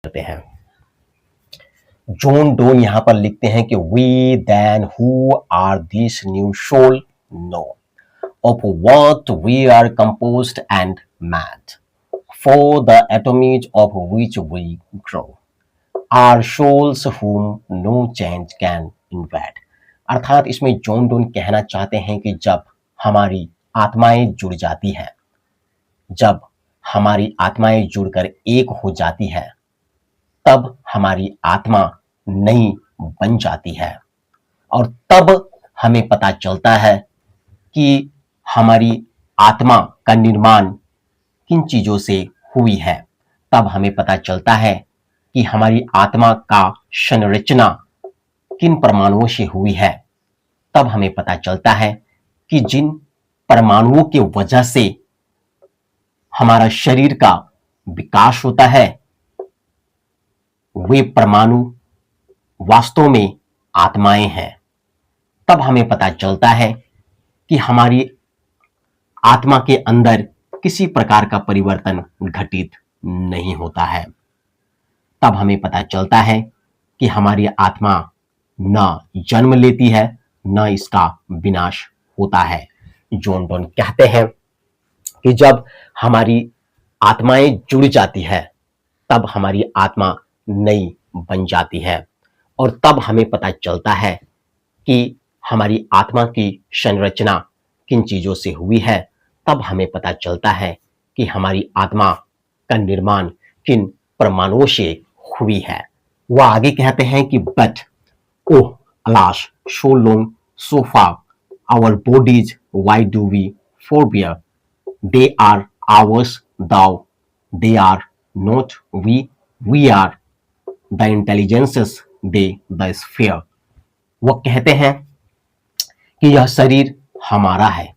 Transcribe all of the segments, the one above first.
करते हैं। John done यहां पर लिखते हैं कि we then who are this new soul no of what we are composed and made, for the atoms of which we grow, are souls whom no change can invade। अर्थात इसमें John done कहना चाहते हैं कि जब हमारी आत्माएं जुड़ जाती हैं, जब हमारी आत्माएं जुड़कर एक हो जाती है, तब हमारी आत्मा नई बन जाती है और तब हमें पता चलता है कि हमारी आत्मा का निर्माण किन चीजों से हुई है। तब हमें पता चलता है कि हमारी आत्मा का संरचना किन परमाणुओं से हुई है। तब हमें पता चलता है कि जिन परमाणुओं की वजह से हमारा शरीर का विकास होता है, वे परमाणु वास्तव में आत्माएं हैं। तब हमें पता चलता है कि हमारी आत्मा के अंदर किसी प्रकार का परिवर्तन घटित नहीं होता है। तब हमें पता चलता है कि हमारी आत्मा न जन्म लेती है, न इसका विनाश होता है। जॉन डोन कहते हैं कि जब हमारी आत्माएं जुड़ जाती है, तब हमारी आत्मा नई बन जाती है और तब हमें पता चलता है कि हमारी आत्मा की संरचना किन चीजों से हुई है। तब हमें पता चलता है कि हमारी आत्मा का निर्माण किन परमाणुओं से हुई है। वह आगे कहते हैं कि but oh alas so long so far our bodies why do we forbear they are ours though they are not we are the intelligences they the sphere. वह कहते हैं कि यह शरीर हमारा है,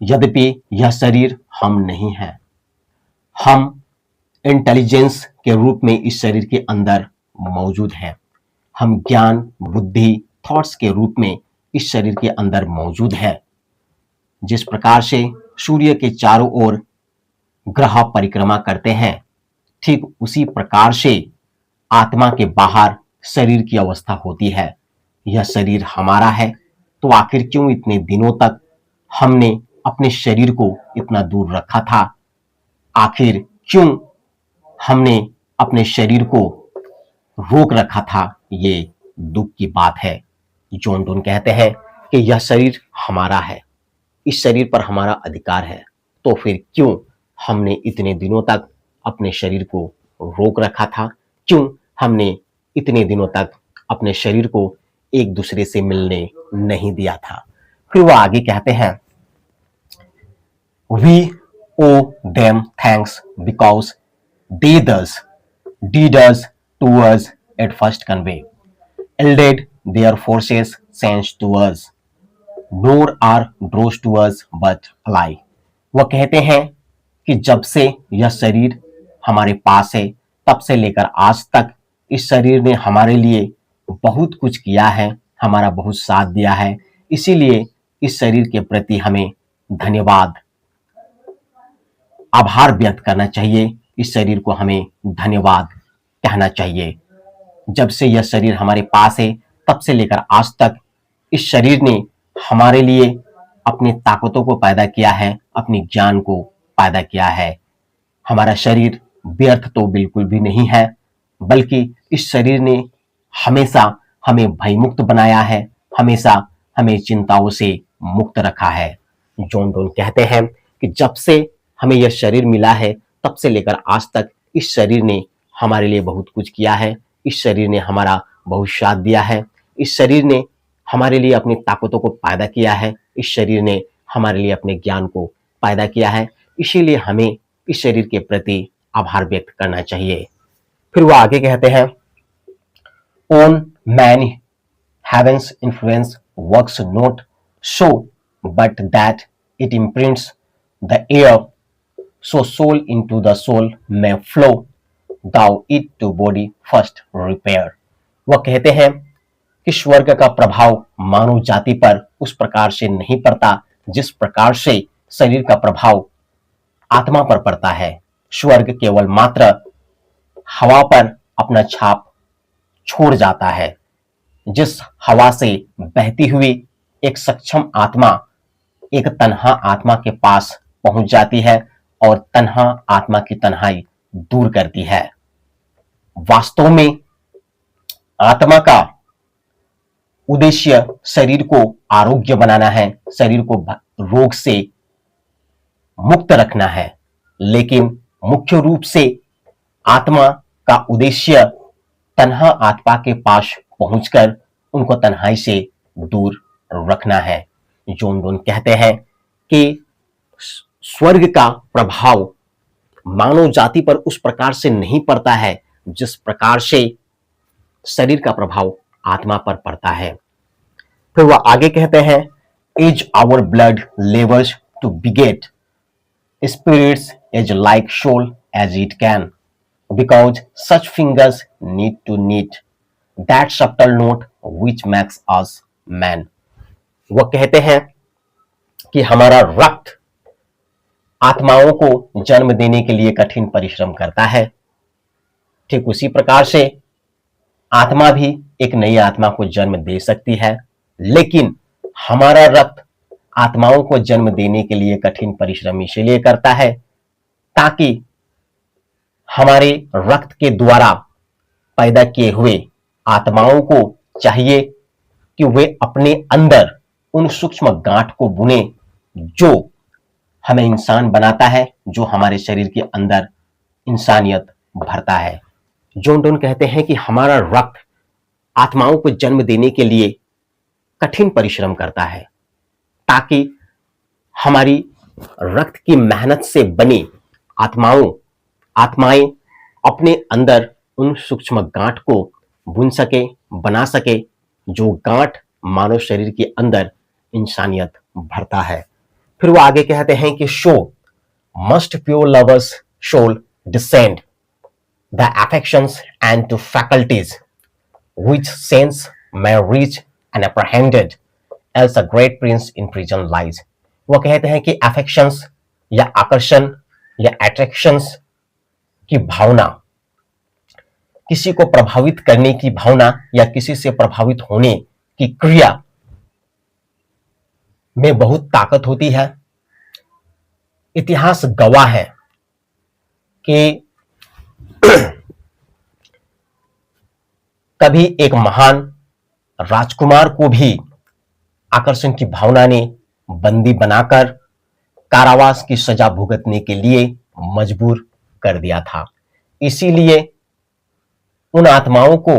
यद्यपि यह शरीर हम नहीं हैं। हम इंटेलिजेंस के रूप में इस शरीर के अंदर मौजूद हैं। हम ज्ञान, बुद्धि, थॉट्स के रूप में इस शरीर के अंदर मौजूद हैं। जिस प्रकार से सूर्य के चारों ओर ग्रह परिक्रमा करते हैं, ठीक उसी प्रकार से आत्मा के बाहर शरीर की अवस्था होती है। यह शरीर हमारा है, तो आखिर क्यों इतने दिनों तक हमने अपने शरीर को इतना दूर रखा था? आखिर क्यों हमने अपने शरीर को रोक रखा था? ये दुख की बात है। जॉन डोन कहते हैं कि यह शरीर हमारा है, इस शरीर पर हमारा अधिकार है, तो फिर क्यों हमने इतने दिनों तक अपने शरीर को रोक रखा था? क्यों हमने इतने दिनों तक अपने शरीर को एक दूसरे से मिलने नहीं दिया था? फिर वो आगे कहते हैं We owe them thanks because they did us to us at first convey, yielded their forces sent to us, nor are draws to us but lie। वह कहते हैं कि जब से यह शरीर हमारे पास है, तब से लेकर आज तक इस शरीर ने हमारे लिए बहुत कुछ किया है, हमारा बहुत साथ दिया है। इसीलिए इस शरीर के प्रति हमें धन्यवाद, आभार व्यक्त करना चाहिए। इस शरीर को हमें धन्यवाद कहना चाहिए। जब से यह शरीर हमारे पास है, तब से लेकर आज तक इस शरीर ने हमारे लिए अपनी ताकतों को पैदा किया है, अपनी ज्ञान को पैदा किया है। हमारा शरीर व्यर्थ तो बिल्कुल भी नहीं है, बल्कि इस शरीर ने हमेशा हमें भयमुक्त बनाया है, हमेशा हमें चिंताओं से मुक्त रखा है। जॉन डोन कहते हैं कि जब से हमें यह शरीर मिला है, तब से लेकर आज तक इस शरीर ने हमारे लिए बहुत कुछ किया है। इस शरीर ने हमारा बहुत साथ दिया है। इस शरीर ने हमारे लिए अपनी ताकतों को पैदा किया है। इस शरीर ने हमारे लिए अपने ज्ञान को पैदा किया है। इसीलिए हमें इस शरीर के प्रति आभार व्यक्त करना चाहिए। फिर वो आगे कहते हैं on man heaven's influence works not so but that it imprints the air so soul into the soul may flow thou it to body first repair। वह कहते हैं कि स्वर्ग का प्रभाव मानव जाति पर उस प्रकार से नहीं पड़ता जिस प्रकार से शरीर का प्रभाव आत्मा पर पड़ता है। स्वर्ग केवल मात्र हवा पर अपना छाप छोड़ जाता है। जिस हवा से बहती हुई एक सक्षम आत्मा एक तन्हा आत्मा के पास पहुंच जाती है और तन्हा आत्मा की तन्हाई दूर करती है। वास्तव में आत्मा का उद्देश्य शरीर को आरोग्य बनाना है, शरीर को रोग से मुक्त रखना है, लेकिन मुख्य रूप से आत्मा का उद्देश्य तन्हा आत्मा के पास पहुंचकर उनको तन्हाई से दूर रखना है। जॉन डोन कहते हैं कि स्वर्ग का प्रभाव मानव जाति पर उस प्रकार से नहीं पड़ता है जिस प्रकार से शरीर का प्रभाव आत्मा पर पड़ता है। फिर वह आगे कहते हैं, is our blood labours to beget spirits as like soul as it can, because such fingers need to knit that subtle note which makes us man. वह कहते हैं कि हमारा रक्त आत्माओं को जन्म देने के लिए कठिन परिश्रम करता है। ठीक उसी प्रकार से आत्मा भी एक नई आत्मा को जन्म दे सकती है, लेकिन हमारा रक्त आत्माओं को जन्म देने के लिए कठिन परिश्रम इसलिए करता है ताकि हमारे रक्त के द्वारा पैदा किए हुए आत्माओं को चाहिए कि वे अपने अंदर उन सूक्ष्म गांठ को बुने जो हमें इंसान बनाता है, जो हमारे शरीर के अंदर इंसानियत भरता है। जॉन डोन कहते हैं कि हमारा रक्त आत्माओं को जन्म देने के लिए कठिन परिश्रम करता है ताकि हमारी रक्त की मेहनत से बनी आत्माएं अपने अंदर उन सूक्ष्म गांठ को बुन सके, बना सके, जो गांठ मानव शरीर के अंदर इंसानियत भरता है। फिर वो आगे कहते हैं कि so must pure lovers soul descend the affections and to faculties which sense may reach and apprehended as a great prince in prison lies. वो कहते हैं कि अफेक्शंस या आकर्षण या अट्रैक्शंस की भावना, किसी को प्रभावित करने की भावना या किसी से प्रभावित होने की क्रिया में बहुत ताकत होती है। इतिहास गवाह है कि कभी एक महान राजकुमार को भी आकर्षण की भावना ने बंदी बनाकर कारावास की सजा भुगतने के लिए मजबूर कर दिया था। इसीलिए उन आत्माओं को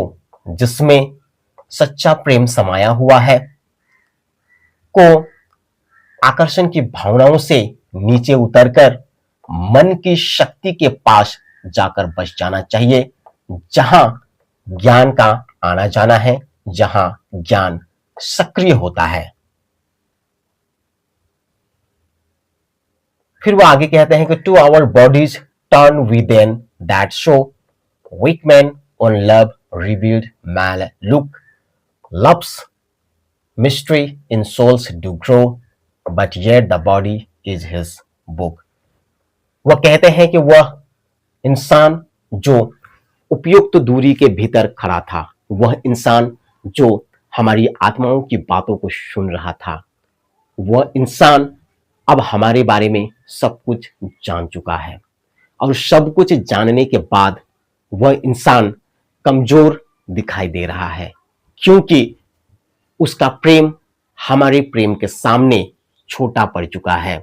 जिसमें सच्चा प्रेम समाया हुआ है को आकर्षण की भावनाओं से नीचे उतरकर मन की शक्ति के पास जाकर बस जाना चाहिए, जहां ज्ञान का आना जाना है, जहां ज्ञान सक्रिय होता है। फिर वो आगे कहते हैं कि to our bodies turn we then that so weak man on love revealed may look love's mystery in souls do grow but yet the body is his book. वह कहते हैं कि वह इंसान जो उपयुक्त दूरी के भीतर खड़ा था, वह इंसान जो हमारी आत्माओं की बातों को सुन रहा था, वह इंसान अब हमारे बारे में सब कुछ जान चुका है और सब कुछ जानने के बाद वह इंसान कमजोर दिखाई दे रहा है, क्योंकि उसका प्रेम हमारे प्रेम के सामने छोटा पड़ चुका है।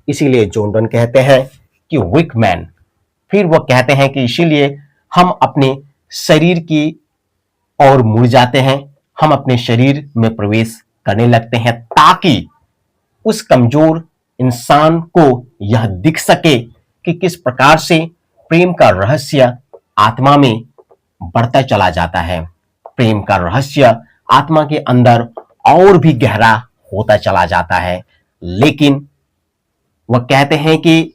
इसीलिए जॉन डोन कहते हैं कि वीक मैन। फिर वह कहते हैं कि इसीलिए हम अपने शरीर की ओर मुड़ जाते हैं, हम अपने शरीर में प्रवेश करने लगते हैं ताकि उस कमजोर इंसान को यह दिख सके कि किस प्रकार से प्रेम का रहस्य आत्मा में बढ़ता चला जाता है, प्रेम का रहस्य आत्मा के अंदर और भी गहरा होता चला जाता है। लेकिन वह कहते हैं कि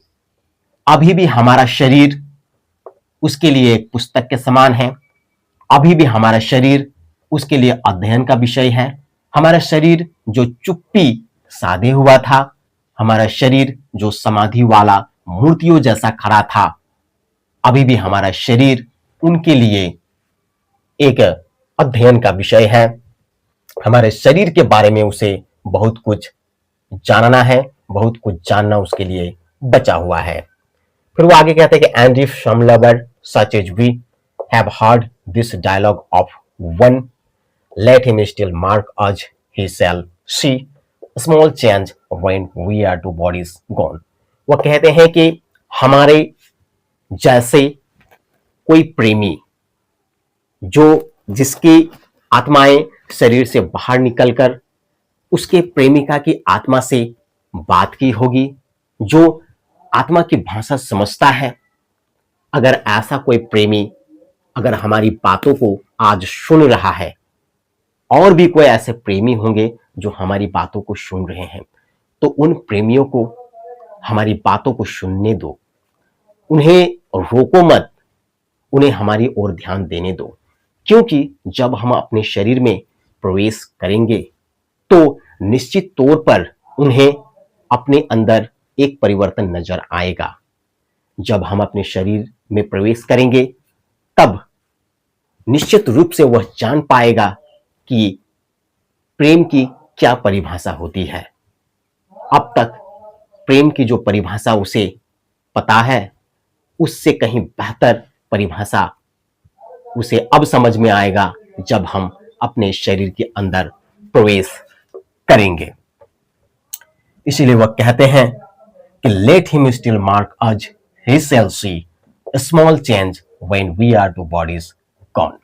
अभी भी हमारा शरीर उसके लिए एक पुस्तक के समान है, अभी भी हमारा शरीर उसके लिए अध्ययन का विषय है। हमारा शरीर जो चुप्पी साधे हुआ था, हमारा शरीर जो समाधि वाला मूर्तियों जैसा खड़ा था, अभी भी हमारा शरीर उनके लिए एक अध्ययन का विषय है। हमारे शरीर के बारे में उसे बहुत कुछ जानना है, बहुत कुछ जानना उसके लिए बचा हुआ है। फिर वो आगे कहते हैं कि and if some lover such as we have heard this dialogue of one, let him still mark as he shall see small change when we are two bodies gone। वो कहते हैं कि हमारे जैसे कोई प्रेमी जो जिसकी आत्माएं शरीर से बाहर निकलकर उसके प्रेमिका की आत्मा से बात की होगी, जो आत्मा की भाषा समझता है, अगर ऐसा कोई प्रेमी अगर हमारी बातों को आज सुन रहा है, और भी कोई ऐसे प्रेमी होंगे जो हमारी बातों को सुन रहे हैं, तो उन प्रेमियों को हमारी बातों को सुनने दो, उन्हें रोको मत, उन्हें हमारी ओर ध्यान देने दो। क्योंकि जब हम अपने शरीर में प्रवेश करेंगे तो निश्चित तौर पर उन्हें अपने अंदर एक परिवर्तन नजर आएगा। जब हम अपने शरीर में प्रवेश करेंगे तब निश्चित रूप से वह जान पाएगा कि प्रेम की क्या परिभाषा होती है। अब तक प्रेम की जो परिभाषा उसे पता है उससे कहीं बेहतर परिभाषा उसे अब समझ में आएगा जब हम अपने शरीर के अंदर प्रवेश करेंगे। इसीलिए वह कहते हैं कि let him still mark us he shall see small change when we are to bodies gone.